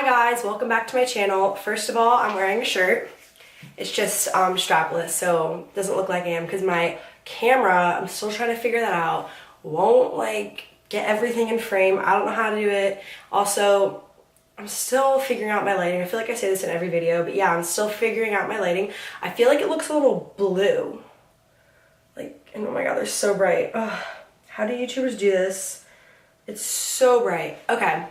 guys, welcome back to my channel. First of all, I'm wearing a shirt. It's just strapless, so it doesn't look like I am because my camera, I'm still trying to figure that out, won't like get everything in frame. I don't know how to do it. Also, I'm still figuring out my lighting. I feel like I say this in every video, but yeah, I'm still figuring out my lighting. I feel like it looks a little blue. Like, and oh my god, they're so bright. Ugh. How do YouTubers do this? It's so bright. Okay.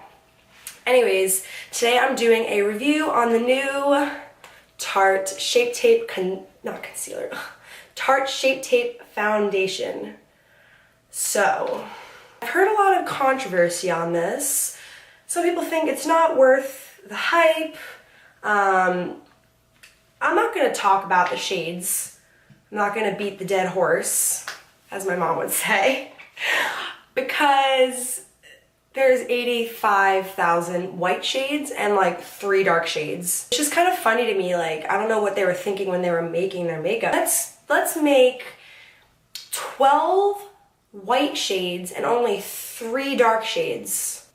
Anyways, today I'm doing a review on the new Tarte Shape Tape, Tarte Shape Tape Foundation. So, I've heard a lot of controversy on this. Some people think it's not worth the hype. I'm not going to talk about the shades. I'm not going to beat the dead horse, as my mom would say, because there's 85,000 white shades and like 3 dark shades. It's just kind of funny to me, like, I don't know what they were thinking when they were making their makeup. Let's make 12 white shades and only 3 dark shades.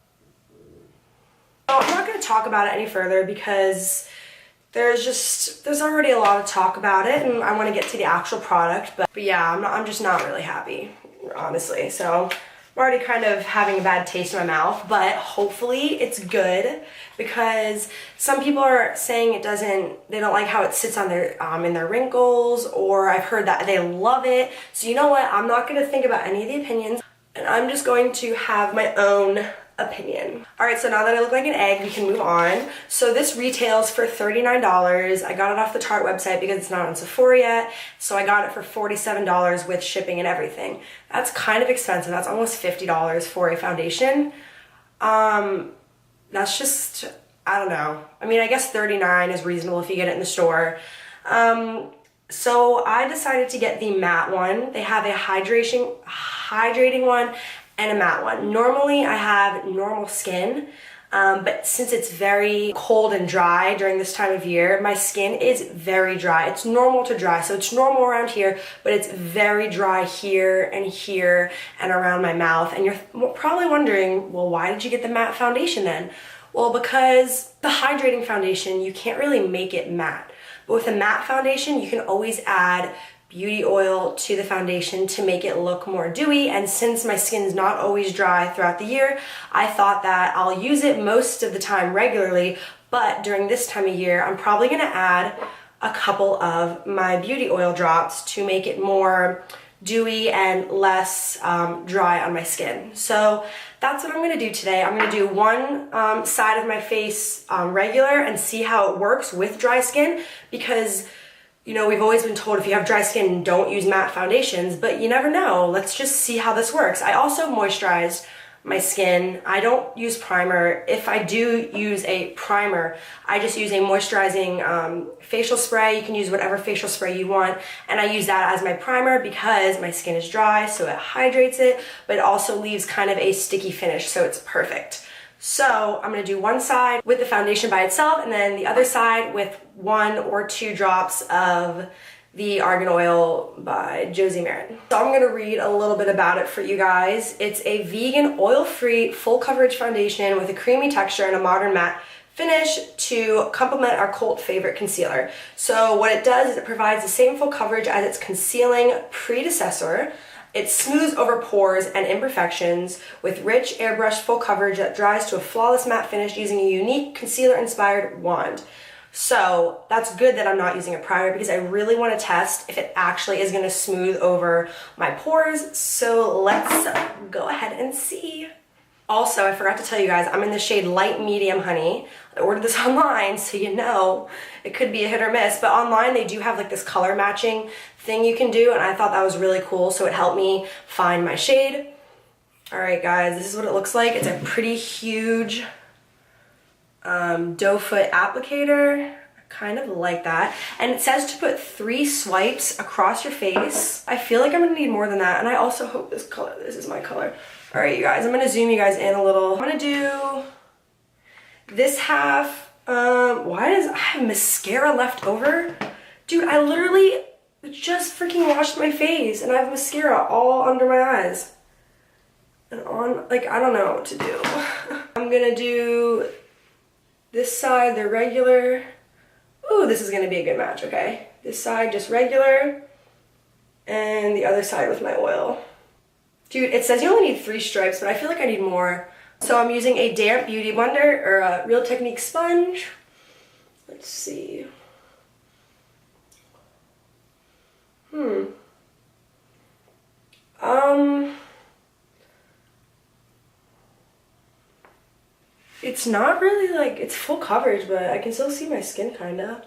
So I'm not going to talk about it any further because there's already a lot of talk about it and I want to get to the actual product, but yeah, I'm just not really happy, honestly. So I'm already kind of having a bad taste in my mouth, but hopefully it's good because some people are saying they don't like how it sits on their in their wrinkles, or I've heard that they love it. So you know what? I'm not going to think about any of the opinions and I'm just going to have my own opinion. Alright, so now that I look like an egg, we can move on. So this retails for $39. I got it off the Tarte website because it's not on Sephora yet, so I got it for $47 with shipping and everything. That's kind of expensive. That's almost $50 for a foundation. That's just, I don't know. I mean, I guess $39 is reasonable if you get it in the store. So I decided to get the matte one. They have a hydrating one and a matte one. Normally I have normal skin, but since it's very cold and dry during this time of year, my skin is very dry. It's normal to dry, so it's normal around here, but it's very dry here and around my mouth. And you're probably wondering, well, why did you get the matte foundation then? Well, because the hydrating foundation, you can't really make it matte. But with a matte foundation, you can always add beauty oil to the foundation to make it look more dewy, and since my skin is not always dry throughout the year, I thought that I'll use it most of the time regularly, but during this time of year, I'm probably going to add a couple of my beauty oil drops to make it more dewy and less dry on my skin. So that's what I'm going to do today. I'm going to do one side of my face regular and see how it works with dry skin, because you know, we've always been told if you have dry skin, don't use matte foundations, but you never know. Let's just see how this works. I also moisturized my skin. I don't use primer. If I do use a primer, I just use a moisturizing facial spray. You can use whatever facial spray you want, and I use that as my primer because my skin is dry, so it hydrates it, but it also leaves kind of a sticky finish, so it's perfect. So I'm going to do one side with the foundation by itself and then the other side with 1 or 2 drops of the Argan Oil by Josie Maran. So I'm going to read a little bit about it for you guys. It's a vegan, oil-free, full coverage foundation with a creamy texture and a modern matte finish to complement our cult favorite concealer. So what it does is it provides the same full coverage as its concealing predecessor. It smooths over pores and imperfections with rich airbrushed full coverage that dries to a flawless matte finish using a unique concealer-inspired wand. So that's good that I'm not using a primer because I really want to test if it actually is going to smooth over my pores. So let's go ahead and see. Also, I forgot to tell you guys, I'm in the shade Light Medium Honey. I ordered this online, so you know it could be a hit or miss, but online they do have like this color matching thing you can do, and I thought that was really cool, so it helped me find my shade. Alright guys, this is what it looks like. It's a pretty huge doe foot applicator. I kind of like that. And it says to put 3 swipes across your face. I feel like I'm going to need more than that, and I also hope this is my color. Alright you guys, I'm going to zoom you guys in a little. I'm going to do this half. Why does I have mascara left over? Dude, I literally just freaking washed my face and I have mascara all under my eyes. And on, like, I don't know what to do. I'm going to do This side, they're regular. Ooh, this is gonna be a good match, okay. This side, just regular. And the other side with my oil. Dude, it says you only need 3 stripes, but I feel like I need more. So I'm using a damp beauty blender, or a Real Technique sponge. Let's see. It's not really like, it's full coverage, but I can still see my skin kinda.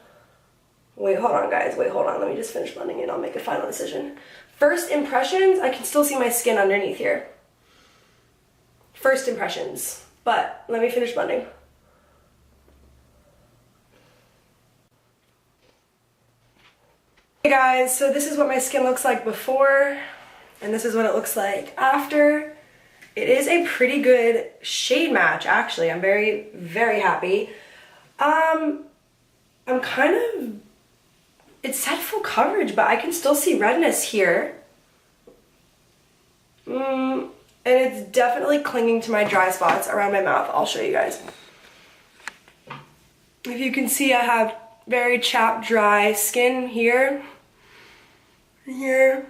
Wait, hold on guys, wait, hold on. Let me just finish blending it, I'll make a final decision. First impressions, I can still see my skin underneath here. First impressions, but let me finish blending. Hey guys, so this is what my skin looks like before, and this is what it looks like after. It is a pretty good shade match, actually. I'm very, very happy. I'm kind of, it said full coverage, but I can still see redness here. And it's definitely clinging to my dry spots around my mouth. I'll show you guys. If you can see, I have very chapped, dry skin here. Here.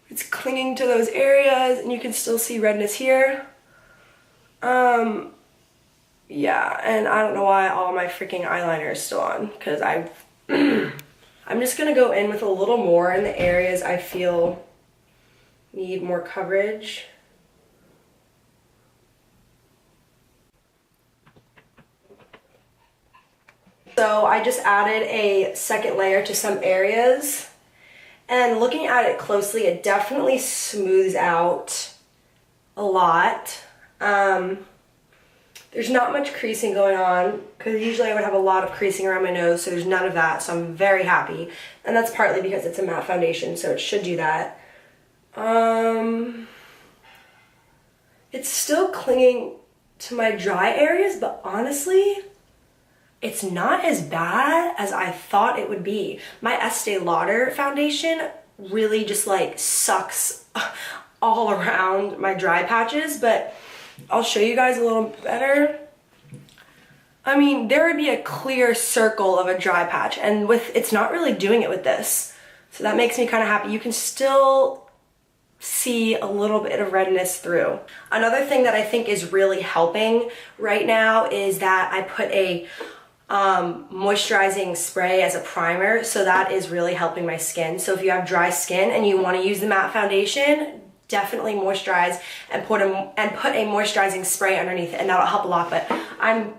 It's clinging to those areas, and you can still see redness here. Yeah, and I don't know why all my freaking eyeliner is still on, because I'm just gonna go in with a little more in the areas I feel need more coverage. So I just added a second layer to some areas. And looking at it closely, it definitely smooths out a lot. There's not much creasing going on, because usually I would have a lot of creasing around my nose, so there's none of that, so I'm very happy. And that's partly because it's a matte foundation, so it should do that. It's still clinging to my dry areas, but honestly, it's not as bad as I thought it would be. My Estee Lauder foundation really just like sucks all around my dry patches, but I'll show you guys a little better. I mean, there would be a clear circle of a dry patch, and it's not really doing it with this. So that makes me kind of happy. You can still see a little bit of redness through. Another thing that I think is really helping right now is that I put a moisturizing spray as a primer, so that is really helping my skin. So if you have dry skin and you want to use the matte foundation, definitely moisturize and put a moisturizing spray underneath it, and that'll help a lot. But I'm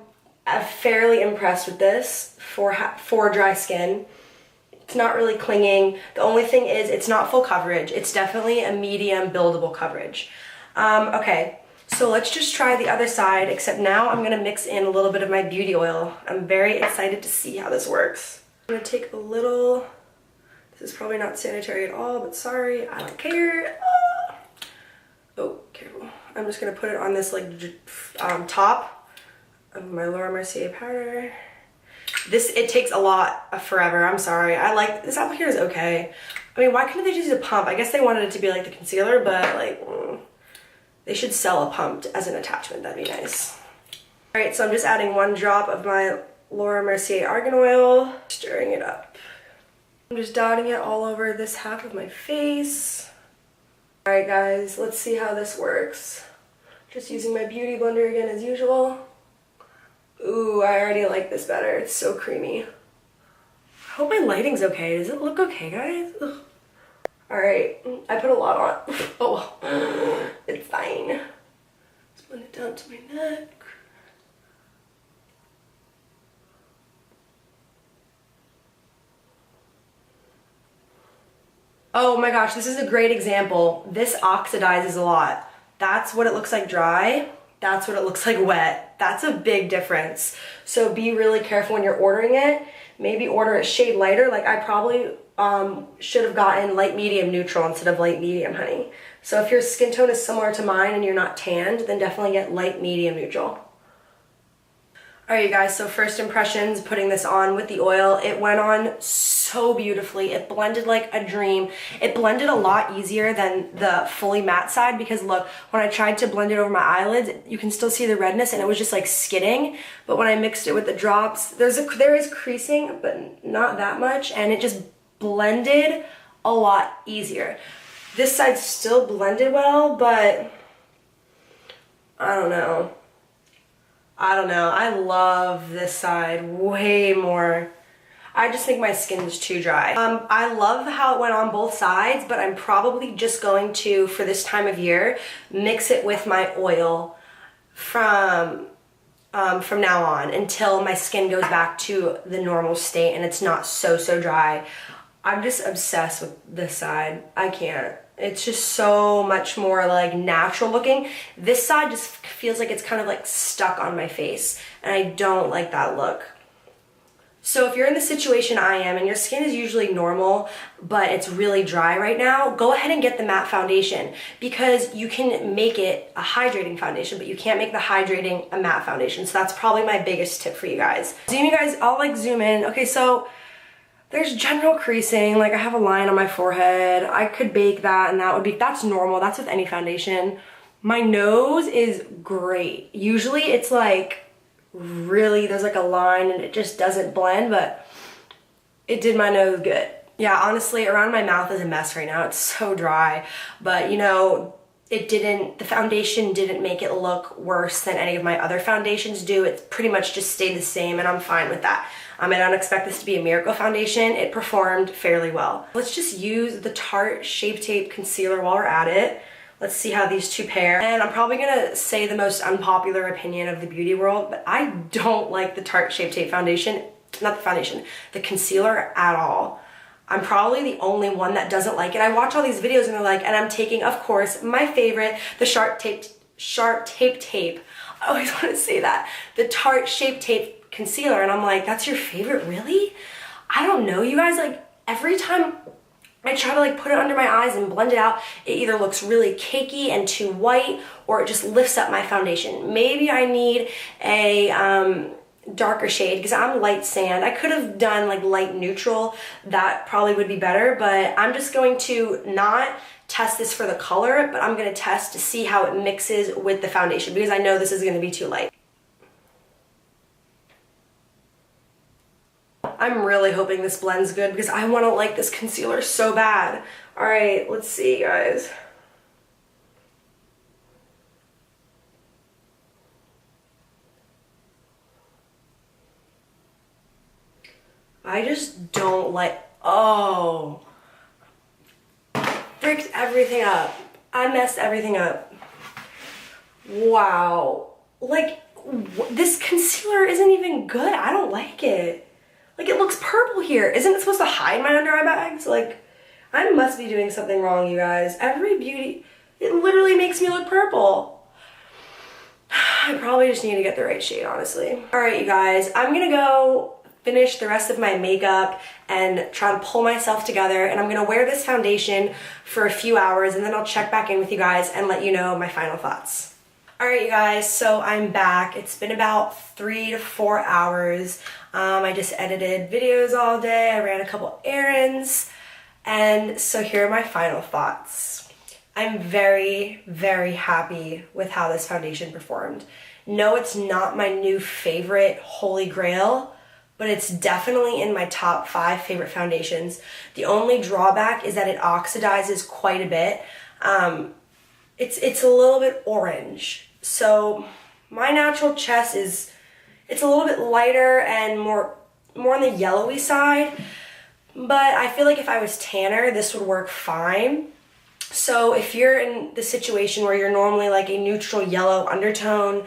fairly impressed with this for dry skin. It's not really clinging. The only thing is it's not full coverage. It's definitely a medium buildable coverage. Okay. So let's just try the other side, except now I'm gonna mix in a little bit of my beauty oil. I'm very excited to see how this works. I'm gonna take a little, this is probably not sanitary at all, but sorry, I don't care. Oh, careful. I'm just gonna put it on this like top of my Laura Mercier powder. It takes a lot forever, I'm sorry. I like, this applicator is okay. I mean, why couldn't they just use a pump? I guess they wanted it to be like the concealer, but like, they should sell a pump as an attachment, that'd be nice. All right, so I'm just adding 1 drop of my Laura Mercier Argan Oil, stirring it up. I'm just dotting it all over this half of my face. All right, guys, let's see how this works. Just using my beauty blender again as usual. Ooh, I already like this better. It's so creamy. I hope my lighting's okay. Does it look okay, guys? Ugh. All right, I put a lot on. Oh, it's fine. Let's blend it down to my neck. Oh my gosh, this is a great example. This oxidizes a lot. That's what it looks like dry. That's what it looks like wet. That's a big difference. So be really careful when you're ordering it. Maybe order a shade lighter. Like I probably should have gotten light medium neutral instead of light medium honey. So if your skin tone is similar to mine and you're not tanned, then definitely get light medium neutral. Alright you guys, so first impressions, putting this on with the oil, it went on so beautifully. It blended like a dream. It blended a lot easier than the fully matte side because look, when I tried to blend it over my eyelids, you can still see the redness and it was just like skidding. But when I mixed it with the drops, there is creasing, but not that much, and it just blended a lot easier. This side still blended well, but I don't know. I love this side way more. I just think my skin's too dry. I love how it went on both sides, but I'm probably just going to, for this time of year, mix it with my oil from now on until my skin goes back to the normal state and it's not so dry. I'm just obsessed with this side. I can't. It's just so much more like natural looking. This side just feels like it's kind of like stuck on my face, and I don't like that look. So if you're in the situation I am and your skin is usually normal but it's really dry right now, go ahead and get the matte foundation because you can make it a hydrating foundation, but you can't make the hydrating a matte foundation. So that's probably my biggest tip for you guys. I'll like zoom in. Okay, so there's general creasing, like I have a line on my forehead. I could bake that and that's normal. That's with any foundation. My nose is great. Usually it's like really, there's like a line and it just doesn't blend, but it did my nose good. Yeah, honestly, around my mouth is a mess right now. It's so dry, but you know, the foundation didn't make it look worse than any of my other foundations do. It pretty much just stayed the same and I'm fine with that. I don't expect this to be a miracle foundation. It performed fairly well. Let's just use the Tarte Shape Tape Concealer while we're at it. Let's see how these two pair. And I'm probably gonna say the most unpopular opinion of the beauty world, but I don't like the Tarte Shape Tape foundation, not the foundation, the concealer at all. I'm probably the only one that doesn't like it. I watch all these videos and they're like, and I'm taking, of course, my favorite, the Sharp Tape Tape. I always want to say that. The Tarte Shape Tape Concealer, and I'm like, that's your favorite, really? I don't know, you guys, like every time I try to like put it under my eyes and blend it out, it either looks really cakey and too white or it just lifts up my foundation. Maybe I need a darker shade because I'm light sand. I could have done like light neutral. That probably would be better, but I'm just going to not test this for the color, but I'm going to test to see how it mixes with the foundation because I know this is going to be too light. I'm really hoping this blends good because I want to like this concealer so bad. All right, let's see, guys. I just don't like, oh, fricked everything up. I messed everything up. Wow. Like, this concealer isn't even good. I don't like it. Like, it looks purple here. Isn't it supposed to hide my under eye bags? Like, I must be doing something wrong, you guys. Every beauty, it literally makes me look purple. I probably just need to get the right shade, honestly. All right, you guys, I'm gonna go finish the rest of my makeup and try to pull myself together, and I'm gonna wear this foundation for a few hours, and then I'll check back in with you guys and let you know my final thoughts. Alright you guys, so I'm back. It's been about 3 to 4 hours. I just edited videos all day, I ran a couple errands, and so here are my final thoughts. I'm very, very happy with how this foundation performed. No, it's not my new favorite holy grail, but it's definitely in my top 5 favorite foundations. The only drawback is that it oxidizes quite a bit. It's a little bit orange. So my natural chest it's a little bit lighter and more on the yellowy side, but I feel like if I was tanner, this would work fine. So if you're in the situation where you're normally like a neutral yellow undertone,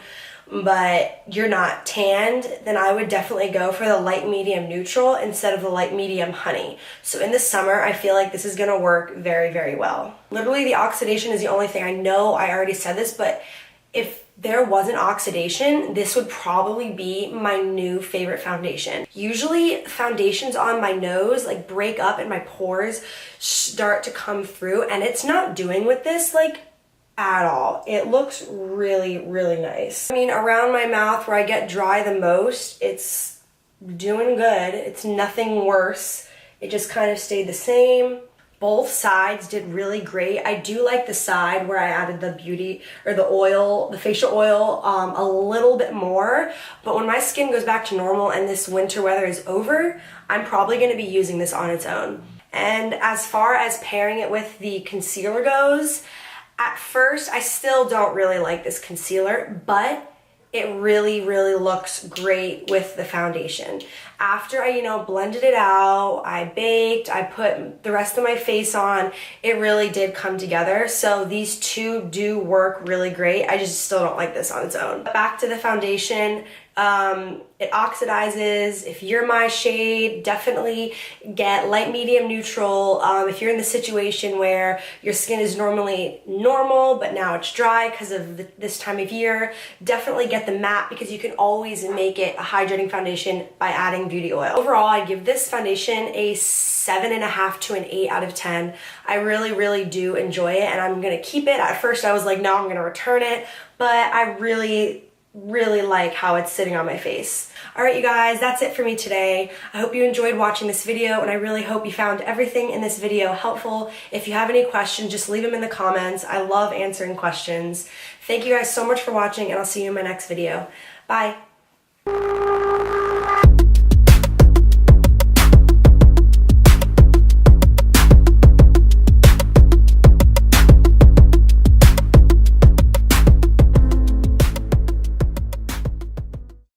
but you're not tanned, then I would definitely go for the light medium neutral instead of the light medium honey. So in the summer, I feel like this is gonna work very, very well. Literally the oxidation is the only thing. I know I already said this, but if there wasn't oxidation, this would probably be my new favorite foundation. Usually foundations on my nose like break up and my pores start to come through, and it's not doing with this. Like, at all. It looks really, really nice. I mean, around my mouth where I get dry the most, it's doing good. It's nothing worse. It just kind of stayed the same. Both sides did really great. I do like the side where I added the beauty or the oil, the facial oil, a little bit more. But when my skin goes back to normal and this winter weather is over, I'm probably going to be using this on its own. And as far as pairing it with the concealer goes, at first I still don't really like this concealer, but it really, really looks great with the foundation. After I, blended it out, I baked, I put the rest of my face on, it really did come together. So these two do work really great. I just still don't like this on its own. Back to the foundation. It oxidizes. If you're my shade, definitely get light, medium, neutral. If you're in the situation where your skin is normally normal, but now it's dry because of this time of year, definitely get the matte because you can always make it a hydrating foundation by adding beauty oil. Overall, I give this foundation a 7.5 to an 8 out of 10. I really, really do enjoy it and I'm gonna keep it. At first I was like, no, I'm gonna return it, but I really like how it's sitting on my face. All right, you guys, that's it for me today. I hope you enjoyed watching this video and I really hope you found everything in this video helpful. If you have any questions, just leave them in the comments. I love answering questions. Thank you guys so much for watching and I'll see you in my next video. Bye.